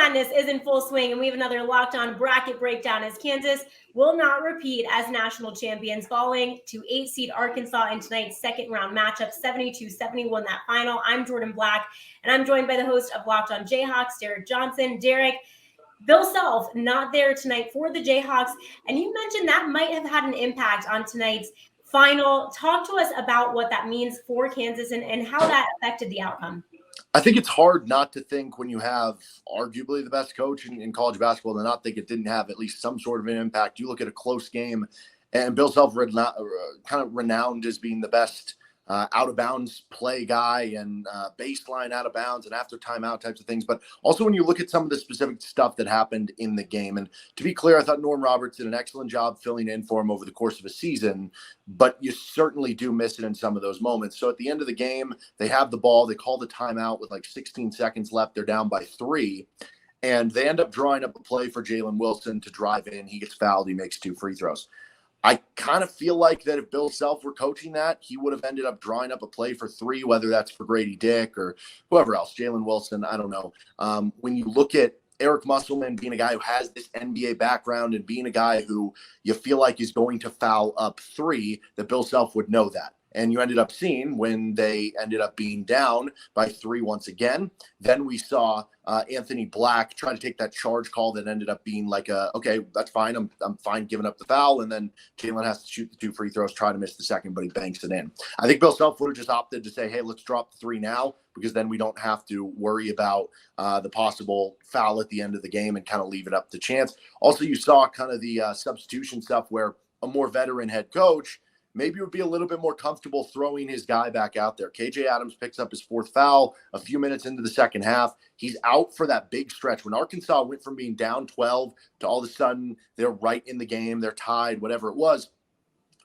Madness is in full swing, and we have another Locked On bracket breakdown as Kansas will not repeat as national champions, falling to 8-seed Arkansas in tonight's second round matchup, 72-71 that final. I'm Jordan Black, and I'm joined by the host of Locked On Jayhawks, Derek Johnson. Derek, Bill Self not there tonight for the Jayhawks, and you mentioned that might have had an impact on tonight's final. Talk to us about what that means for Kansas and how that affected the outcome. I think it's hard not to think when you have arguably the best coach in college basketball to not think it didn't have at least some sort of an impact. You look at a close game, and Bill Self kind of renowned as being the best out-of-bounds play guy and baseline out-of-bounds and after timeout types of things. But also when you look at some of the specific stuff that happened in the game, and to be clear, I thought Norm Roberts did an excellent job filling in for him over the course of a season, but you certainly do miss it in some of those moments. So at the end of the game, they have the ball, they call the timeout with like 16 seconds left, they're down by 3, and they end up drawing up a play for Jalen Wilson to drive in. He gets fouled, he makes 2 free throws. I kind of feel like that if Bill Self were coaching that, he would have ended up drawing up a play for 3, whether that's for Grady Dick or whoever else, Jalen Wilson, I don't know. When you look at Eric Musselman being a guy who has this NBA background and being a guy who you feel like is going to foul up 3, that Bill Self would know that. And you ended up seeing when they ended up being down by 3 once again. Then we saw Anthony Black try to take that charge call that ended up being like, okay, that's fine. I'm fine giving up the foul. And then Jalen has to shoot the 2 free throws, try to miss the second, but he banks it in. I think Bill Self would have just opted to say, hey, let's drop the 3 now, because then we don't have to worry about the possible foul at the end of the game and kind of leave it up to chance. Also, you saw kind of the substitution stuff where a more veteran head coach maybe would be a little bit more comfortable throwing his guy back out there. KJ Adams picks up his 4th foul a few minutes into the second half. He's out for that big stretch. When Arkansas went from being down 12 to all of a sudden they're right in the game, they're tied, whatever it was,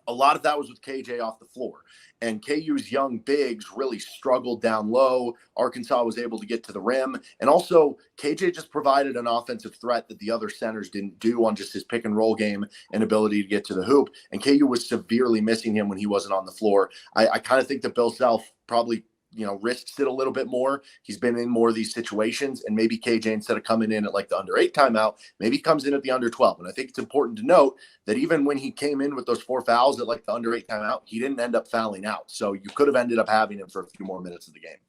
a lot of that was with KJ off the floor. And KU's young bigs really struggled down low. Arkansas was able to get to the rim. And also, KJ just provided an offensive threat that the other centers didn't do on just his pick and roll game and ability to get to the hoop. And KU was severely missing him when he wasn't on the floor. I kind of think that Bill Self probably risks it a little bit more. He's been in more of these situations, and maybe KJ, instead of coming in at like the under 8 timeout, maybe he comes in at the under 12. And I think it's important to note that even when he came in with those 4 fouls at like the under 8 timeout, he didn't end up fouling out. So you could have ended up having him for a few more minutes of the game.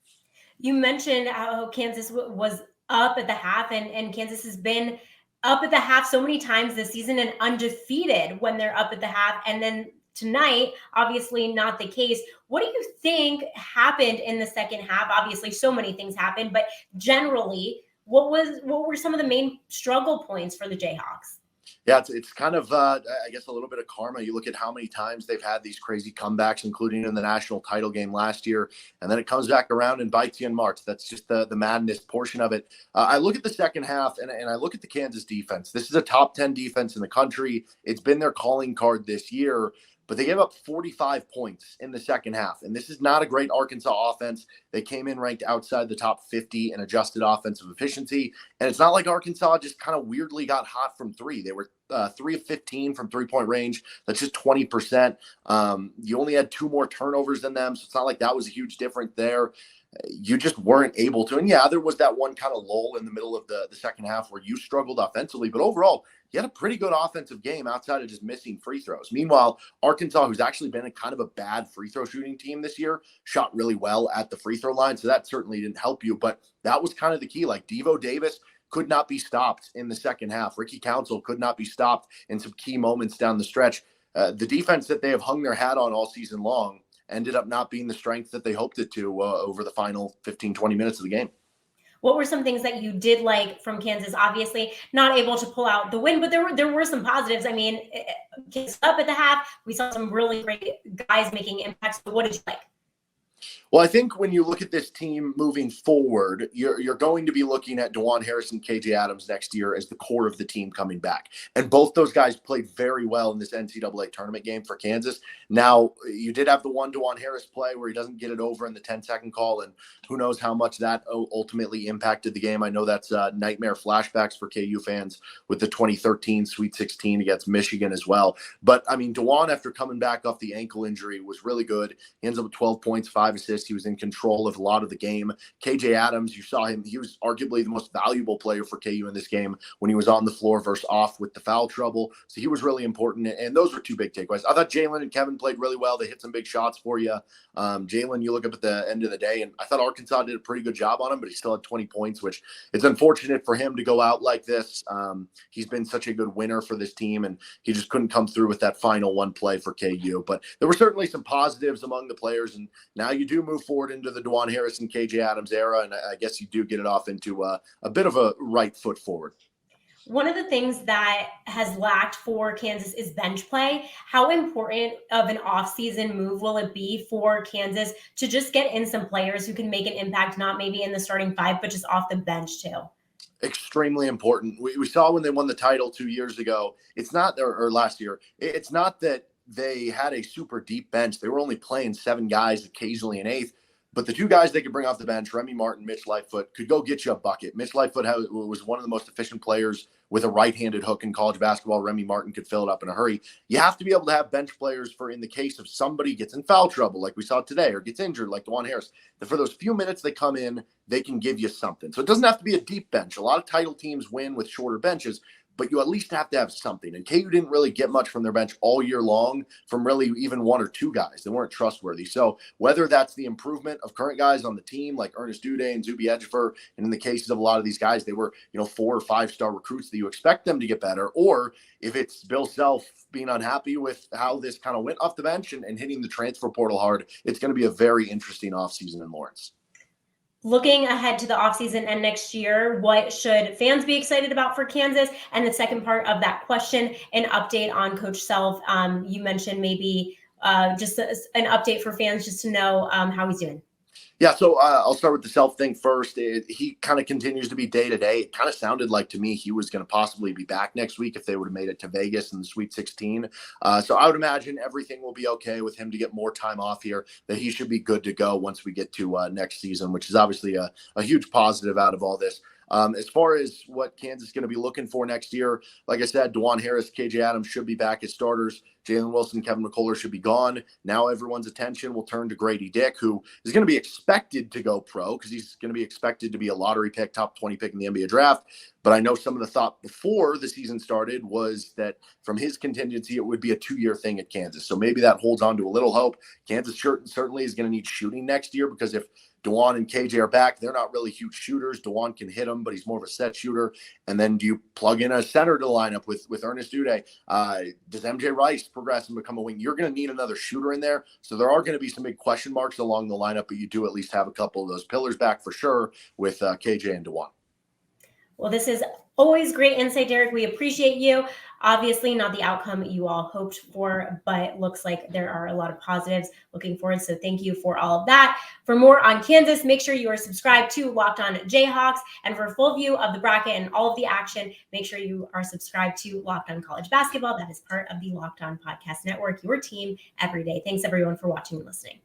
You mentioned how Kansas was up at the half, and Kansas has been up at the half so many times this season and undefeated when they're up at the half. And then tonight, obviously not the case. What do you think happened in the second half? Obviously, so many things happened, but generally, what were some of the main struggle points for the Jayhawks? Yeah, it's kind of, I guess, a little bit of karma. You look at how many times they've had these crazy comebacks, including in the national title game last year, and then it comes back around and bites you in March. That's just the madness portion of it. I look at the second half, and I look at the Kansas defense. This is a top 10 defense in the country. It's been their calling card this year. But they gave up 45 points in the second half. And this is not a great Arkansas offense. They came in ranked outside the top 50 in adjusted offensive efficiency. And it's not like Arkansas just kind of weirdly got hot from 3. They were 3 of 15 from 3-point range. That's just 20%. You only had 2 more turnovers than them. So it's not like that was a huge difference there. You just weren't able to. And yeah, there was that one kind of lull in the middle of the second half where you struggled offensively. But overall, you had a pretty good offensive game outside of just missing free throws. Meanwhile, Arkansas, who's actually been a kind of a bad free throw shooting team this year, shot really well at the free throw line. So that certainly didn't help you. But that was kind of the key. Like Devo Davis could not be stopped in the second half. Ricky Council could not be stopped in some key moments down the stretch. The defense that they have hung their hat on all season long ended up not being the strength that they hoped it to over the final 15, 20 minutes of the game. What were some things that you did like from Kansas? Obviously, not able to pull out the win, but there were some positives. I mean, Kansas up at the half. We saw some really great guys making impacts. But what did you like? Well, I think when you look at this team moving forward, you're going to be looking at DeJuan Harris and KJ Adams next year as the core of the team coming back. And both those guys played very well in this NCAA tournament game for Kansas. Now, you did have the one DeJuan Harris play where he doesn't get it over in the 10-second call, and who knows how much that ultimately impacted the game. I know that's nightmare flashbacks for KU fans with the 2013 Sweet 16 against Michigan as well. But, I mean, DeJuan, after coming back off the ankle injury, was really good. He ends up with 12 points, 5 assists, Davis. He was in control of a lot of the game. KJ Adams, you saw him. He was arguably the most valuable player for KU in this game when he was on the floor versus off with the foul trouble. So he was really important. And those were two big takeaways. I thought Jalen and Kevin played really well. They hit some big shots for you. Jalen, you look up at the end of the day, and I thought Arkansas did a pretty good job on him, but he still had 20 points, which it's unfortunate for him to go out like this. He's been such a good winner for this team, and he just couldn't come through with that final one play for KU. But there were certainly some positives among the players, and now you do move forward into the DeJuan Harris and KJ Adams era, and I guess you do get it off into a bit of a right foot forward. One of the things that has lacked for Kansas is bench play. How important of an offseason move will it be for Kansas to just get in some players who can make an impact, not maybe in the starting five, but just off the bench too? Extremely important. We saw when they won the title 2 years ago, it's not, or last year, it's not that they had a super deep bench. They were only playing 7 guys, occasionally an 8th. But the 2 guys they could bring off the bench, Remy Martin, Mitch Lightfoot, could go get you a bucket. Mitch Lightfoot was one of the most efficient players with a right-handed hook in college basketball. Remy Martin could fill it up in a hurry. You have to be able to have bench players for in the case of somebody gets in foul trouble like we saw today, or gets injured like DeJuan Harris. That for those few minutes they come in, they can give you something. So it doesn't have to be a deep bench. A lot of title teams win with shorter benches, but you at least have to have something. And KU didn't really get much from their bench all year long from really even 1 or 2 guys. They weren't trustworthy. So whether that's the improvement of current guys on the team like Ernest Uday and Zuby Ejiofor, and in the cases of a lot of these guys, they were 4 or 5-star recruits that you expect them to get better, or if it's Bill Self being unhappy with how this kind of went off the bench and hitting the transfer portal hard, it's going to be a very interesting offseason in Lawrence. Looking ahead to the offseason and next year, what should fans be excited about for Kansas? And the second part of that question, an update on Coach Self. You mentioned maybe just an update for fans just to know how he's doing. Yeah, so I'll start with the Self thing first. He kind of continues to be day-to-day. It kind of sounded like to me he was going to possibly be back next week if they would have made it to Vegas in the Sweet 16. So I would imagine everything will be okay with him to get more time off here, that he should be good to go once we get to next season, which is obviously a huge positive out of all this. As far as what Kansas is going to be looking for next year, like I said, DeJuan Harris, KJ Adams should be back as starters. Jalen Wilson, Kevin McCullough should be gone. Now everyone's attention will turn to Grady Dick, who is going to be expected to go pro because he's going to be expected to be a lottery pick, top 20 pick in the NBA draft. But I know some of the thought before the season started was that from his contingency, it would be a 2-year thing at Kansas. So maybe that holds on to a little hope. Kansas certainly is going to need shooting next year, because if DeJuan and KJ are back, they're not really huge shooters. DeJuan can hit them, but he's more of a set shooter. And then do you plug in a center to the lineup with Ernest Uday? Does MJ Rice progress and become a wing? You're going to need another shooter in there. So there are going to be some big question marks along the lineup, but you do at least have a couple of those pillars back for sure with KJ and DeJuan. Well, this is always great insight, Derek. We appreciate you. Obviously not the outcome you all hoped for, but looks like there are a lot of positives looking forward. So thank you for all of that. For more on Kansas, make sure you are subscribed to Locked On Jayhawks. And for a full view of the bracket and all of the action, make sure you are subscribed to Locked On College Basketball. That is part of the Locked On Podcast Network, your team every day. Thanks everyone for watching and listening.